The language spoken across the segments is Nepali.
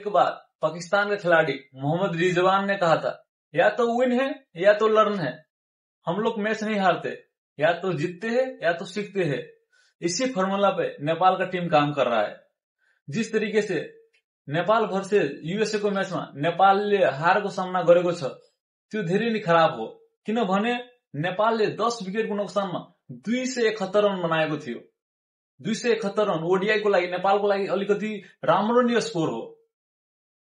एक बार पाकिस्तान के खिलाड़ी मोहम्मद रिजवान ने कहा था, या तो विन है या तो लर्न है। हम लोग मैच नहीं हारते, या तो जीतते हैं या तो सीखते हैं। इसी फॉर्मूला पे नेपाल का टीम काम कर रहा है। जिस तरीके से नेपाल भर्सेस युएसए को मैचमा नेपालले हारको सामना गरेको छ त्यो धेरै नै खराब हो, किनभने नेपालले 10 विकेटको नोक्सानमा 271 रन बनाएको थियो। 271 रन ओडिआई को लागि नेपालको लागि अलिकति राम्रो नै स्कोर हो।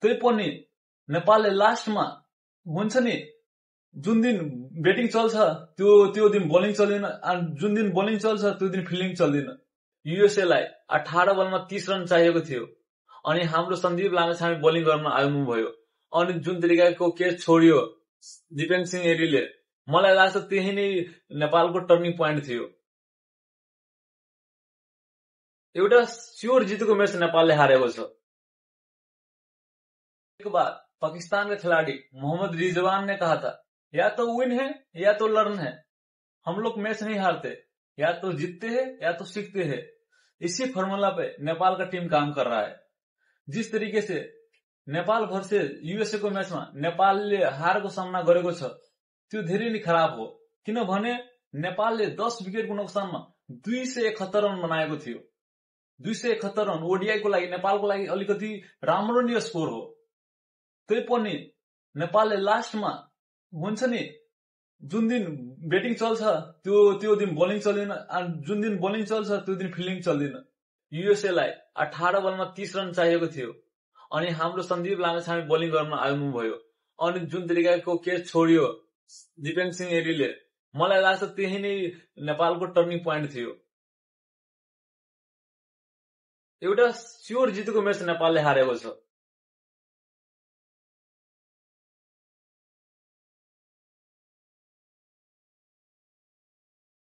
तैपनि नेपालले लास्टमा हुन्छ नि, जुन दिन ब्याटिङ चल्छ त्यो दिन बोलिङ चल्दैन, जुन दिन बोलिङ चल्छ त्यो दिन फिल्डिङ चल्दैन। युएसए लाई 18 बलमा 30 रन चाहिएको थियो अनि हाम्रो सन्दीप लामेछाने बोलिङ गर्न आउनुभयो अनि जुन तरिकाको क्याच छोड्यो दिपेन सिंह एरीले, मलाई लाग्छ त्यही नै नेपालको टर्निङ पोइन्ट थियो। एउटा स्योर जितेको मैच नेपालले हारेको छ। एक बार पाकिस्तान के खिलाड़ी मोहम्मद रिजवान ने कहा था, या तो विन है या तो लर्न है। हम लोग मैच नहीं हारते, या तो जीतते हैं या तो सीखते हैं। इसी फॉर्मूला पे नेपाल का टीम काम कर रहा है। जिस तरीके से नेपाल भर्सेस युएसए को मैचमा नेपालले हारको सामना गरेको छ त्यो धेरै नै खराब हो, किनभने नेपालले 10 विकेटको नोक्सानमा 271 रन बनाएको थियो। 271 रन ओडिआई को लागि नेपालको लागि अलिकति राम्रो नै स्कोर हो। तैपनि नेपालले लास्टमा हुन्छ नि, जुन दिन ब्याटिङ चल्छ त्यो दिन बोलिङ चल्दैन, जुन दिन बोलिङ चल्छ त्यो दिन फिल्डिङ चल्दैन। युएसए लाई 18 बलमा 30 रन चाहिएको थियो अनि हाम्रो सन्दीप लामेछाने बोलिङ गर्न आउनुभयो अनि जुन तरिकाको क्याच छोड्यो दिपेन सिंह एरीले, मलाई लाग्छ त्यही नै नेपालको टर्निङ पोइन्ट थियो। एउटा स्योर जितेको मैच नेपालले हारेको छ।